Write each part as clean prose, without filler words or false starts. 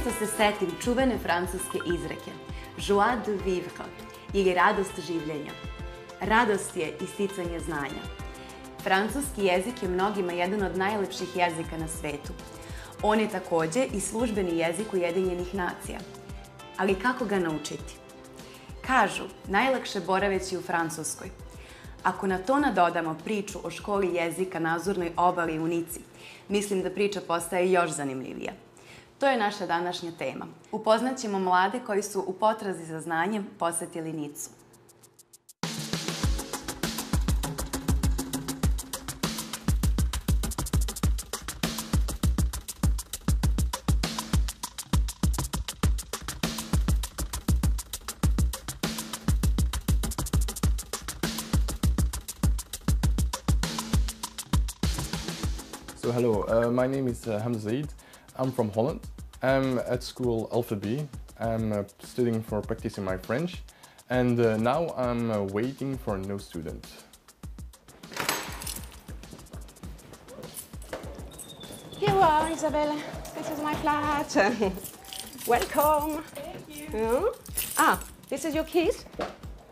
Često se setim čuvene francuske izreke joie de vivre ili radost življenja. Radost je isticanje znanja. Francuski jezik je mnogima jedan od najlepših jezika na svetu. On je takođe i službeni jezik Ujedinjenih nacija. Ali kako ga naučiti? Kažu, najlakše boraveći u Francuskoj. Ako na to nadodamo priču o školi jezika na Azurnoj obali u Nici, mislim da priča postaje još zanimljivija. To je naša današnja tema. Upoznaćemo mlade koji su u potrazi za znanjem posetili Nicu. So hello, my name is Hamza Zaid. I'm from Holland. I'm at school Alpha B. I'm studying for practicing my French, and now I'm waiting for a new student. Here you are, Isabella. This is my flat. Welcome. Thank you. This is your keys.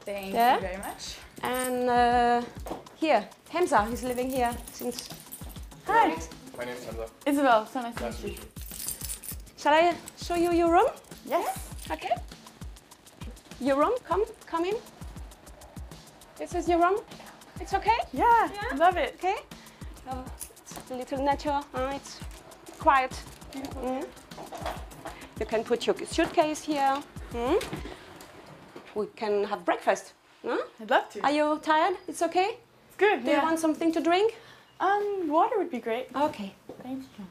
Thank Yeah. you very much. And here, Hamza is living here since. Hi. My name is Hamza. Isabel, so nice to meet you. Shall I show you your room? Yes. Okay. Your room, come in. This is your room. It's okay? Yeah, Yeah. love it. Okay. It's a little nature. It's quiet. You can put your suitcase here. We can have breakfast. I'd love to. Are you tired? It's okay? It's good. Do you want something to drink? Water would be great. Okay. Thank you.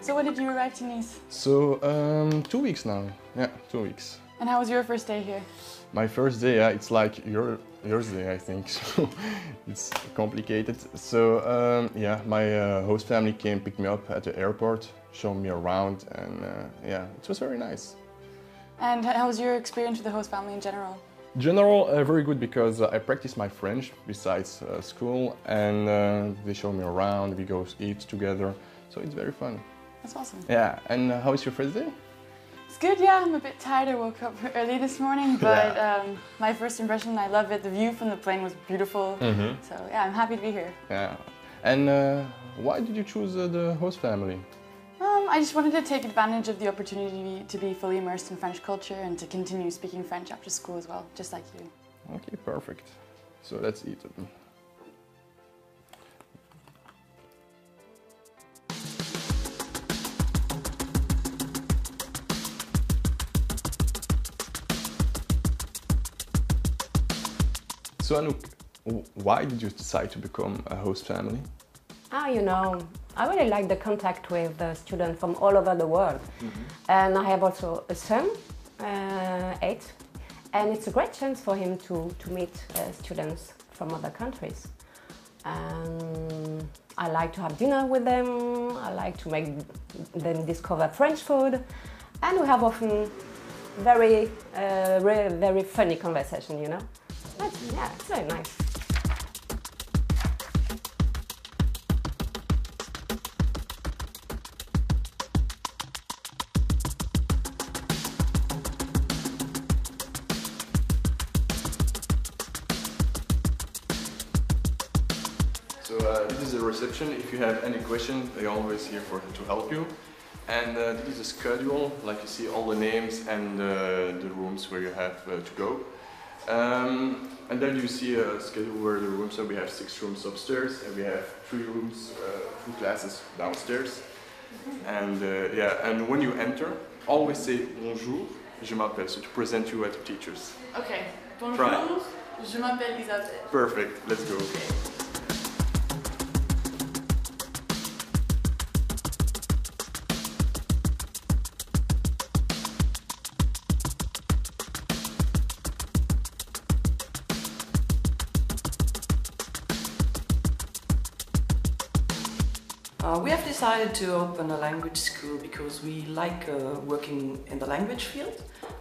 So when did you arrive to Nice? So 2 weeks now. Yeah, 2 weeks. And how was your first day here? My first day, yeah, it's like yours day, I think. So it's complicated. So yeah, my host family came pick me up at the airport, show me around, and yeah, it was very nice. And how was your experience with the host family in general? General, very good because I practice my French besides school, and they show me around. We go eat together, so it's very fun. That's awesome. Yeah, and how is your first day? It's good, yeah. I'm a bit tired. I woke up early this morning, but my first impression, I love it. The view from the plane was beautiful. So yeah, I'm happy to be here. Yeah, and why did you choose the host family? I just wanted to take advantage of the opportunity to be fully immersed in French culture and to continue speaking French after school as well, just like you. Okay, perfect. So let's eat it. So Anouk, why did you decide to become a host family? You know, I really like the contact with the students from all over the world. And I have also a son, 8, and it's a great chance for him to meet students from other countries. I like to have dinner with them, I like to make them discover French food, and we have often very funny conversation, you know. Yeah, it's very nice. So this is the reception. If you have any question, they're always here to help you. And this is a schedule, like you see all the names and the rooms where you have to go. And then you see a schedule where the rooms are. We have 6 rooms upstairs, and we have 3 rooms, 2 classes downstairs. And yeah, and when you enter, always say bonjour, je m'appelle, so to present you at the teachers. Okay. Bonjour, Right. je m'appelle Isabelle. Perfect, let's go. We have decided to open a language school because we like working in the language field.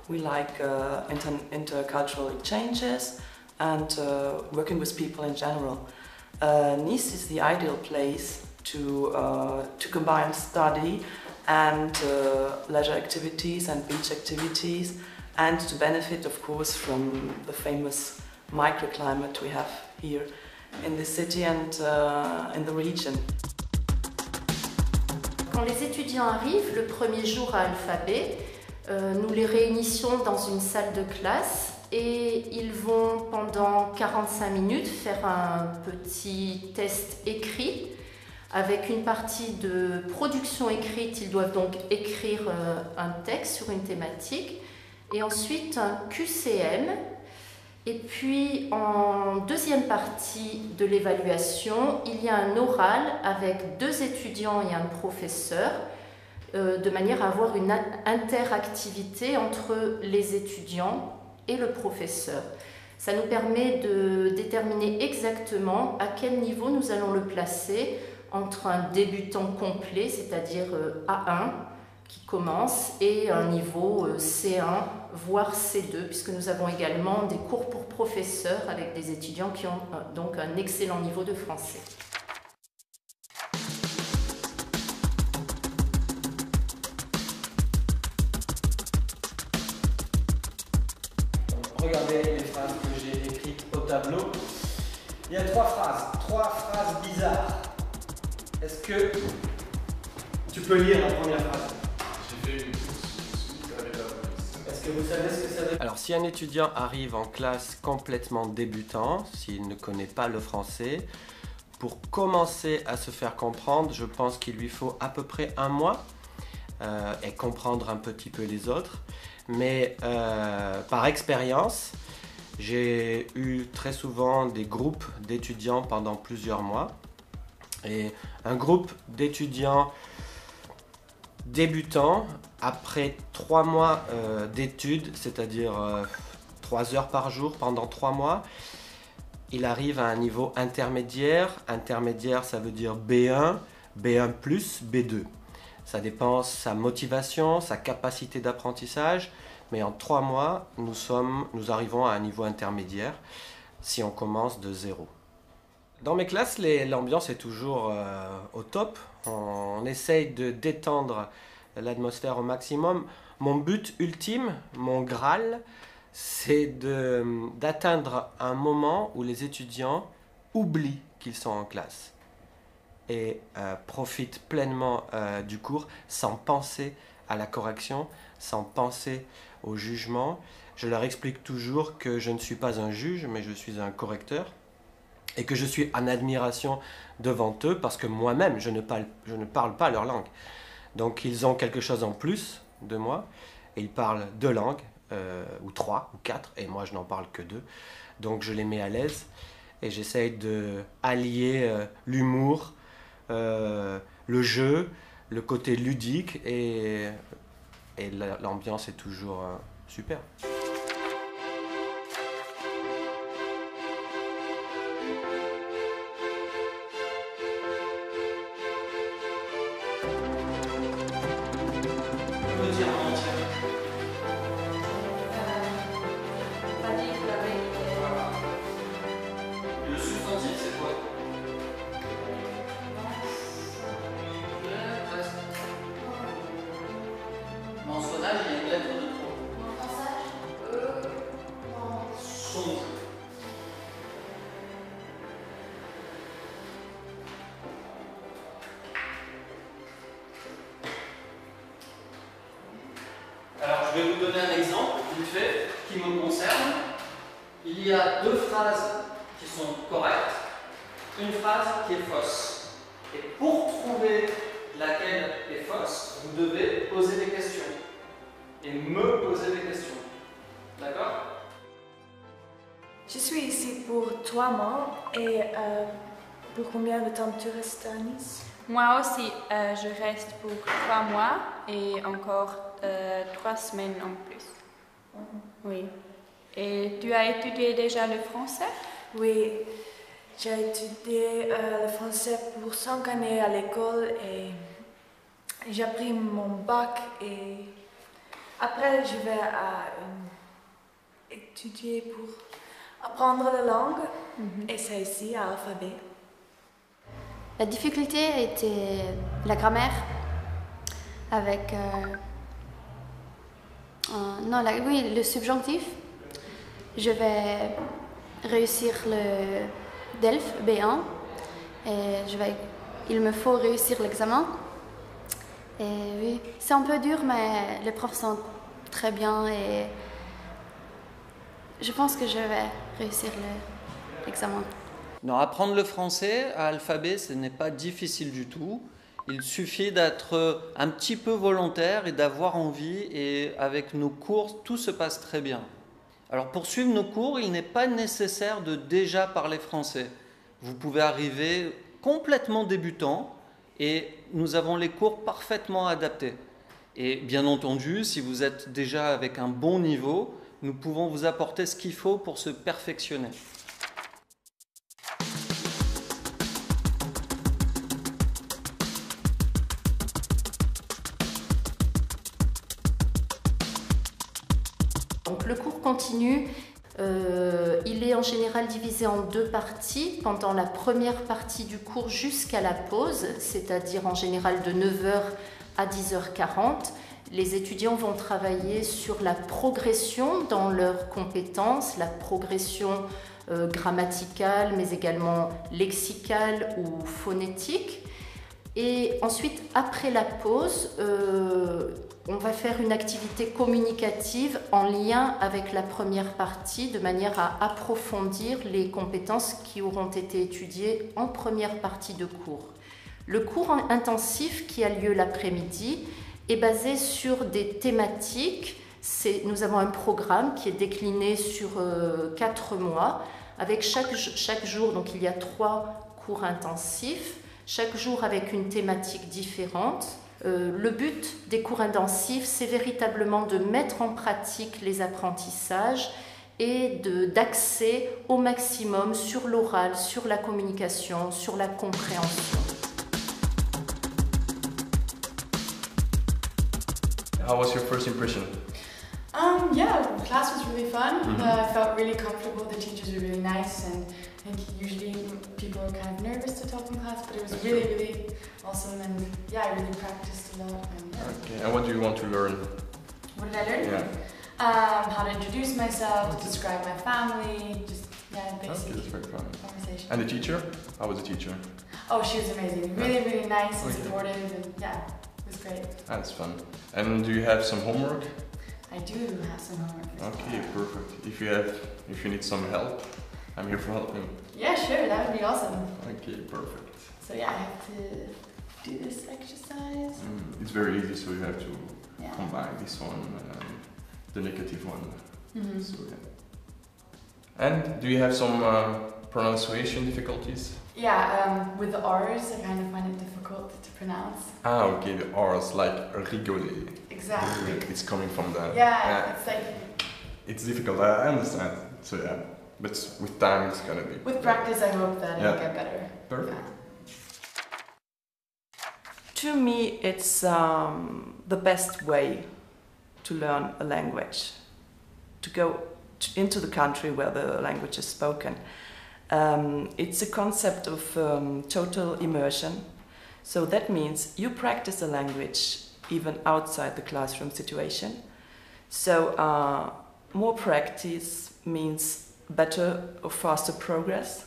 We like intercultural exchanges and working with people in general. Nice is the ideal place to combine study and leisure activities and beach activities, and to benefit, of course, from the famous microclimate we have here in the city and in the region. Quand les étudiants arrivent, le premier jour à Alphabet, nous les réunissions dans une salle de classe et ils vont pendant 45 minutes faire un petit test écrit avec une partie de production écrite. Ils doivent donc écrire un texte sur une thématique et ensuite un QCM. Et puis en deuxième partie de l'évaluation, il y a un oral avec 2 étudiants et un professeur, de manière à avoir une interactivité entre les étudiants et le professeur. Ça nous permet de déterminer exactement à quel niveau nous allons le placer entre un débutant complet, c'est-à-dire A1, qui commence, et un niveau C1, voire C2, puisque nous avons également des cours pour professeurs avec des étudiants qui ont donc un excellent niveau de français. Regardez les phrases que j'ai écrites au tableau. Il y a 3 phrases bizarres. Est-ce que tu peux lire la première phrase? J'ai fait une suite avec la police. Est-ce que vous savez ce que ça veut dire? Alors, si un étudiant arrive en classe complètement débutant, s'il ne connaît pas le français, pour commencer à se faire comprendre, je pense qu'il lui faut à peu près 1 mois et comprendre un petit peu les autres. Mais par expérience, j'ai eu très souvent des groupes d'étudiants pendant plusieurs mois. Et un groupe d'étudiants débutants, après 3 mois d'études, c'est-à-dire 3 heures par jour pendant 3 mois, il arrive à un niveau intermédiaire. Intermédiaire, ça veut dire B1, B1+, B2. Ça dépend de sa motivation, sa capacité d'apprentissage, mais en 3 mois, nous arrivons à un niveau intermédiaire si on commence de 0. Dans mes classes, l'ambiance est toujours au top. On essaye de détendre l'atmosphère au maximum. Mon but ultime, mon Graal, c'est d'atteindre un moment où les étudiants oublient qu'ils sont en classe et profitent pleinement du cours sans penser à la correction, sans penser au jugement. Je leur explique toujours que je ne suis pas un juge, mais je suis un correcteur et que je suis en admiration devant eux parce que moi-même, je ne parle pas leur langue. Donc ils ont quelque chose en plus de moi et ils parlent 2 langues, ou 3 ou 4, et moi je n'en parle que 2. Donc je les mets à l'aise et j'essaye d'allier l'humour, le jeu, le côté ludique, et l'ambiance est toujours super. Le substantif, c'est quoi? Mensonnage, il y a une lettre de trop. Songe. Alors, je vais vous donner un exemple, vite fait, qui me concerne. Il y a 2 phrases qui sont correctes, une phrase qui est fausse. Et pour trouver laquelle est fausse, vous devez poser des questions. Et me poser des questions. D'accord? Je suis ici pour 3 mois et pour combien de temps tu restes à Nice? Moi aussi, je reste pour 3 mois et encore 3 semaines en plus. Oui. Et tu as étudié déjà le français? Oui, J'ai étudié le français pour 5 années à l'école et j'ai pris mon bac et après je vais étudier pour apprendre la langue et c'est ici à Alphabet. La difficulté a été la grammaire avec le subjonctif. Je vais réussir le DELF B1 et il me faut réussir l'examen. Et oui, c'est un peu dur, mais les profs sont très bien et je pense que je vais réussir l'examen. Non, apprendre le français à Alphabet, ce n'est pas difficile du tout. Il suffit d'être un petit peu volontaire et d'avoir envie, et avec nos cours, tout se passe très bien. Alors pour suivre nos cours, il n'est pas nécessaire de déjà parler français. Vous pouvez arriver complètement débutant et nous avons les cours parfaitement adaptés. Et bien entendu, si vous êtes déjà avec un bon niveau, nous pouvons vous apporter ce qu'il faut pour se perfectionner. Donc le cours continue, il est en général divisé en 2 parties. Pendant la première partie du cours jusqu'à la pause, c'est-à-dire en général de 9h à 10h40, les étudiants vont travailler sur la progression dans leurs compétences, la progression grammaticale mais également lexicale ou phonétique. Et ensuite, après la pause, on va faire une activité communicative en lien avec la première partie, de manière à approfondir les compétences qui auront été étudiées en première partie de cours. Le cours intensif qui a lieu l'après-midi est basé sur des thématiques. Nous avons un programme qui est décliné sur 4 mois, avec chaque jour, donc il y a 3 cours intensifs, chaque jour avec une thématique différente. Le but des cours intensifs, c'est véritablement de mettre en pratique les apprentissages et d'axer au maximum sur l'oral, sur la communication, sur la compréhension. How was your first impression? Yeah, the class was really fun. I felt really comfortable. The teachers were really nice, and I think usually people are kind of nervous to talk in class, but it was really, really awesome. And yeah, I really practiced a lot. And, yeah. Okay. And what do you want to learn? What did I learn? Yeah. How to introduce myself, to describe my family, just basic Okay, that's very fun. conversation. And the teacher? How was the teacher? Oh, she was amazing. Really, really nice and supportive, and yeah, it was great. That's fun. And do you have some homework? I do have some homework. Okay, perfect. If you need some help, I'm here for helping. Yeah, sure, that would be awesome. Okay, perfect. So yeah, I have to do this exercise. It's very easy, so you have to combine this one and the negative one. So yeah. And do you have some pronunciation difficulties? Yeah, with the R's, I kind of find it difficult to pronounce. Ah, okay, the R's, like rigoler. Exactly. It's coming from that. Yeah, it's like... It's difficult, I understand. So yeah, but with time it's gonna be... With practice, I hope that it'll get better. Perfect. To me, it's the best way to learn a language, to go into the country where the language is spoken. It's a concept of total immersion. So that means you practice a language even outside the classroom situation. So more practice means better or faster progress.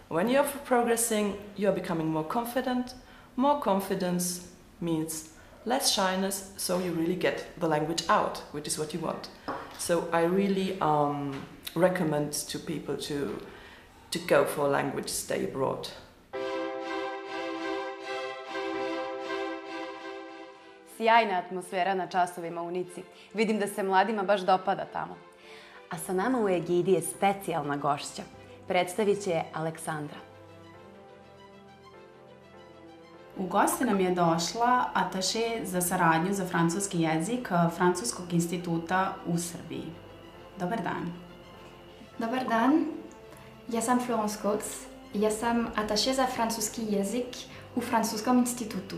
When you're progressing, you're becoming more confident. More confidence means less shyness, so you really get the language out, which is what you want. So I really recommend to people to go for a language stay abroad. Sjajna atmosfera na časovima u Nici. Vidim da se mladima baš dopada tamo. A sa nama u Egidi je specijalna gošća. Predstavit će je Aleksandra. U goste nam je došla ataše za saradnju za francuski jezik Francuskog instituta u Srbiji. Dobar dan. Dobar dan, ja sam Florence Cox Ja sam attaché za francuski jezik u Francuskom institutu.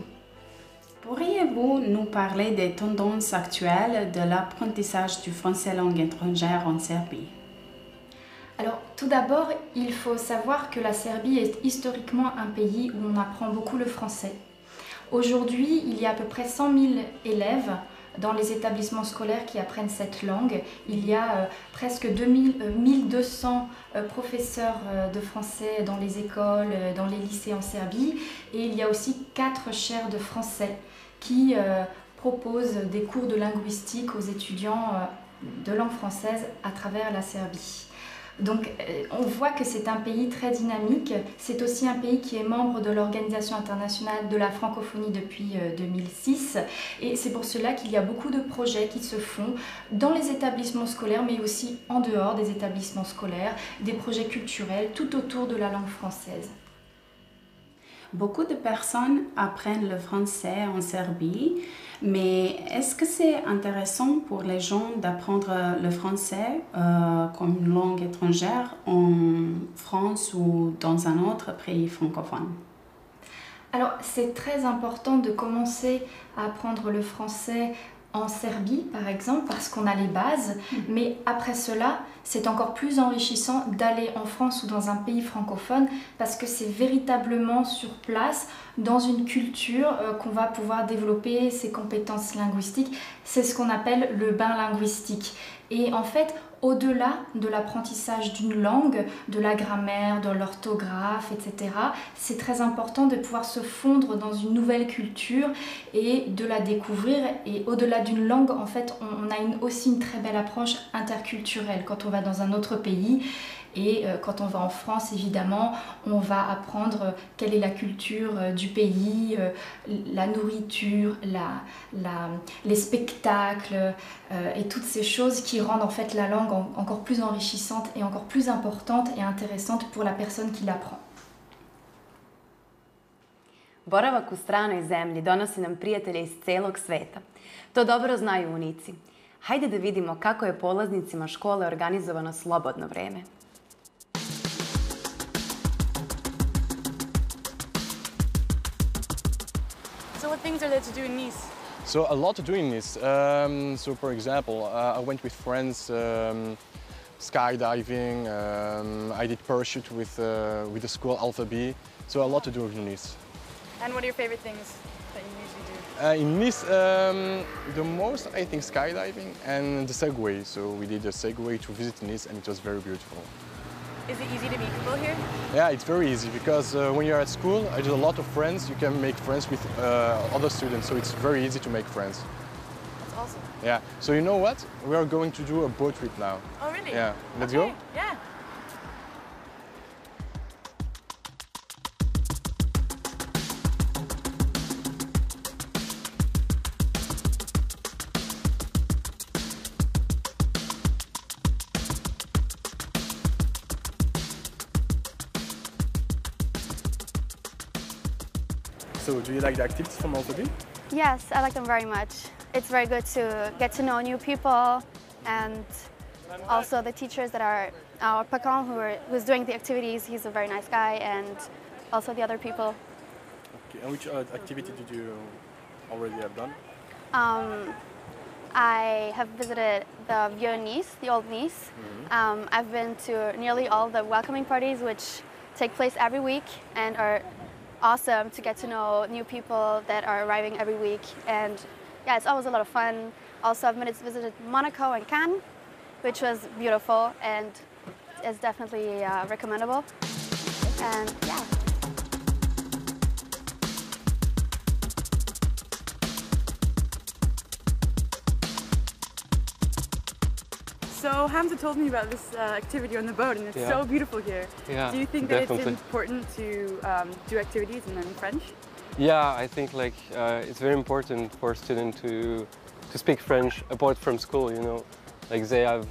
Pourriez-vous nous parler des tendances actuelles de l'apprentissage du français langue étrangère en Serbie? Alors, tout d'abord, il faut savoir que la Serbie est historiquement un pays où on apprend beaucoup le français. Aujourd'hui, il y a à peu près 100 000 élèves dans les établissements scolaires qui apprennent cette langue. Il y a presque 1200 professeurs de français dans les écoles, dans les lycées en Serbie. Et il y a aussi 4 chaires de français qui proposent des cours de linguistique aux étudiants de langue française à travers la Serbie. Donc on voit que c'est un pays très dynamique. C'est aussi un pays qui est membre de l'Organisation internationale de la francophonie depuis 2006. Et c'est pour cela qu'il y a beaucoup de projets qui se font dans les établissements scolaires, mais aussi en dehors des établissements scolaires, des projets culturels tout autour de la langue française. Beaucoup de personnes apprennent le français en Serbie, mais est-ce que c'est intéressant pour les gens d'apprendre le français comme une langue étrangère en France ou dans un autre pays francophone? Alors, c'est très important de commencer à apprendre le français en Serbie, par exemple, parce qu'on a les bases, mais après cela, c'est encore plus enrichissant d'aller en France ou dans un pays francophone, parce que c'est véritablement sur place, dans une culture, qu'on va pouvoir développer ses compétences linguistiques. C'est ce qu'on appelle le bain linguistique. Et en fait, au-delà de l'apprentissage d'une langue, de la grammaire, de l'orthographe, etc., c'est très important de pouvoir se fondre dans une nouvelle culture et de la découvrir. Et au-delà d'une langue, en fait, on a aussi une très belle approche interculturelle quand on va dans un autre pays. Et quand on va en France, évidemment, on va apprendre quelle est la culture du pays, la nourriture, les spectacles et toutes ces choses qui rendent en fait la langue encore plus enrichissante et encore plus importante et intéressante pour la personne qui l'apprend. Boravak u stranoj zemlji donosi nam prijatelje iz celog sveta. To dobro znaju unici. Hajde da vidimo kako je polaznicima škole organizovano slobodno vreme. So what things are there to do in Nice? So a lot to do in Nice. So for example, I went with friends skydiving. I did parachute with the school Alpha B. So a lot to do in Nice. And what are your favorite things that you usually do? In Nice, the most I think skydiving and the Segway. So we did a Segway to visit Nice and it was very beautiful. Is it easy to meet people here? Yeah, it's very easy because when you're at school, I do a lot of friends. You can make friends with other students, so it's very easy to make friends. That's awesome. Yeah, so you know what? We are going to do a boat trip now. Oh, really? Yeah, let's Okay. go? Yeah. So do you like the activities from Alpha B? Yes, I like them very much. It's very good to get to know new people, and also the teachers that are our patron who's doing the activities. He's a very nice guy, and also the other people. Okay, and which activity did you already have done? I have visited the Vieux Nice, the old Nice. I've been to nearly all the welcoming parties, which take place every week and are awesome to get to know new people that are arriving every week. And yeah, it's always a lot of fun. Also, I've visited Monaco and Cannes, which was beautiful and is definitely recommendable. And yeah. So Hamza told me about this activity on the boat, and it's so beautiful here. Yeah, do you think that it's important to do activities and learn French? Yeah, I think like it's very important for students to speak French apart from school. You know, like they have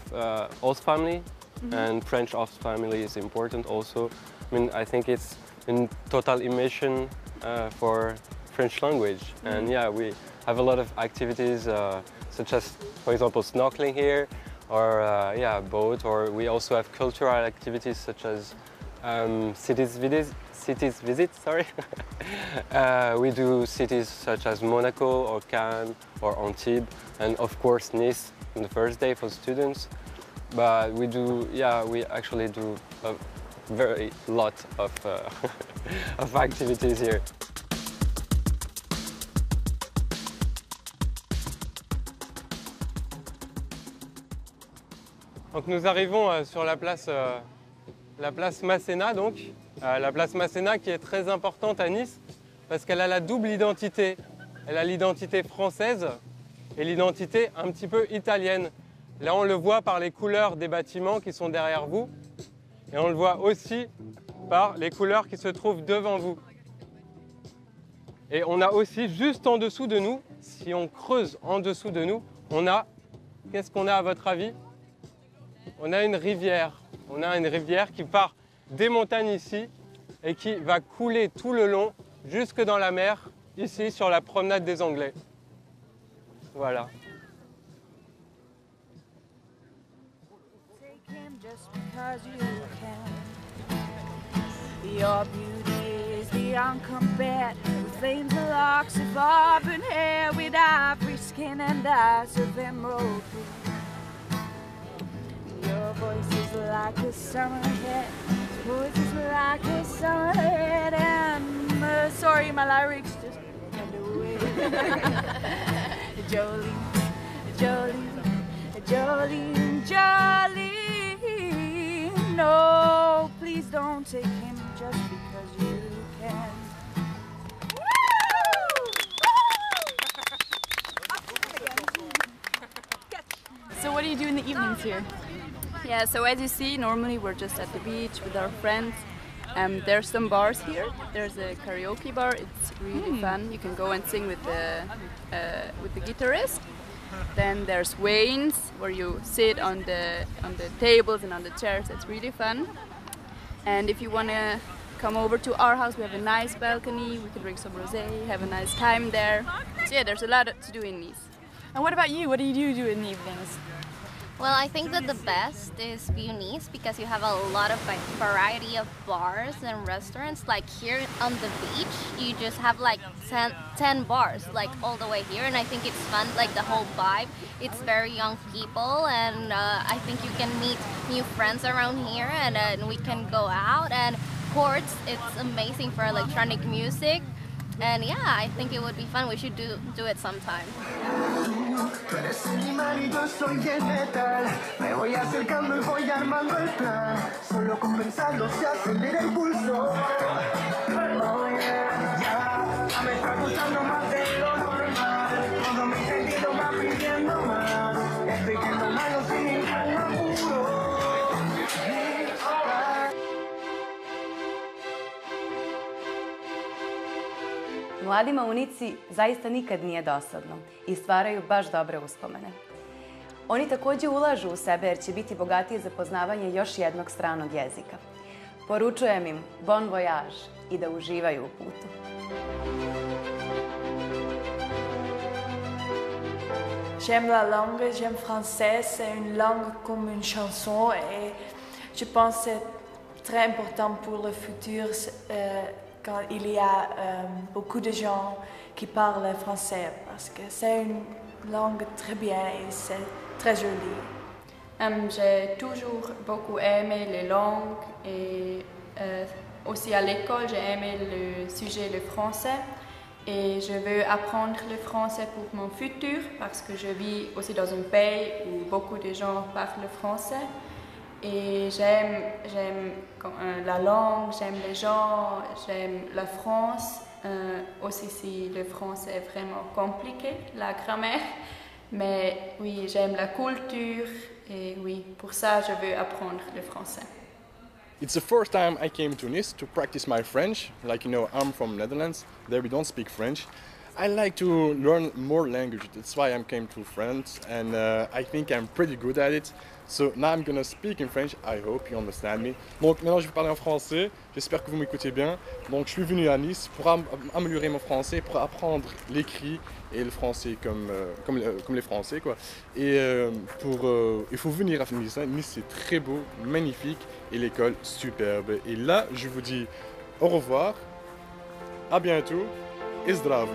host family, and French host family is important also. I mean, I think it's in total immersion for French language, and yeah, we have a lot of activities such as, for example, snorkeling here. Or boat, or we also have cultural activities such as cities visits, sorry. We do cities such as Monaco or Cannes or Antibes, and of course Nice on the first day for students. But we actually do a very lot of, of activities here. Donc nous arrivons sur la place Masséna, donc. La place Masséna qui est très importante à Nice parce qu'elle a la double identité. Elle a l'identité française et l'identité un petit peu italienne. Là on le voit par les couleurs des bâtiments qui sont derrière vous et on le voit aussi par les couleurs qui se trouvent devant vous. Et on a aussi juste en dessous de nous, si on creuse en dessous de nous, qu'est-ce qu'on a à votre avis? On a une rivière. On a une rivière qui part des montagnes ici et qui va couler tout le long jusque dans la mer, ici sur la promenade des Anglais. Voilà. Your beauty is beyond compare, with flames and locks of auburn hair, with ivory skin and eyes of emerald blue. Your voice is like a summer head, voice is like a summer head, and sorry, my lyrics just went away. Jolene, Jolene, Jolene, Jolene, no, please don't take him just because you can. So what do you do in the evenings here? Yeah, so as you see, normally we're just at the beach with our friends. There's some bars here. There's a karaoke bar. It's really fun. You can go and sing with the guitarist. Then there's Wayne's, where you sit on the tables and on the chairs. It's really fun. And if you want to come over to our house, we have a nice balcony. We can drink some rosé, have a nice time there. So yeah, there's a lot to do in Nice. And what about you? What do you do in the evenings? Well, I think that the best is Nice because you have a lot of like variety of bars and restaurants. Like here on the beach, you just have like 10 bars like all the way here, and I think it's fun, like the whole vibe. It's very young people, and I think you can meet new friends around here, and we can go out. And Courts, it's amazing for electronic music. And yeah, I think it would be fun. We should do it sometime. Tú eres el imán y yo soy el metal. Me voy acercando y voy armando el plan. Solo con pensarlo se acelera el pulso. Oh yeah, ya me está gustando más de lo normal. Todo mi sentido va pidiendo más. Estoy yendo malo sin ningún apuro. Mladima u Nici zaista nikad nije dosadno i stvaraju baš dobre uspomene. Oni također ulažu u sebe jer će biti bogatiji za poznavanje još jednog stranog jezika. Poručujem im bon voyage i da uživaju u putu. J'aime la langue, j'aime français, c'est une langue comme une chanson et je pense que c'est très important pour le futur quand il y a beaucoup de gens qui parlent français parce que c'est une langue très bien et c'est très jolie. J'ai toujours beaucoup aimé les langues et aussi à l'école j'ai aimé le sujet le français et je veux apprendre le français pour mon futur parce que je vis aussi dans un pays où beaucoup de gens parlent le français. Et j'aime la langue, j'aime les gens, j'aime la France. Aussi si le français est vraiment compliqué, la grammaire. Mais oui, j'aime la culture et oui, pour ça je veux apprendre le français. It's the first time I came to Nice to practice my French. Like you know, I'm from Netherlands. There we don't speak French. I like to learn more language. That's why I came to France, and I think I'm pretty good at it. So now I'm gonna speak in French. I hope you understand me. Donc maintenant je vais parler en français. J'espère que vous m'écoutez bien. Donc je suis venu à Nice pour améliorer mon français, pour apprendre l'écrit et le français comme les Français quoi. Et il faut venir à Nice. Nice c'est très beau, magnifique. et l'école superbe. Et là, je vous dis au revoir, à bientôt et zdravo.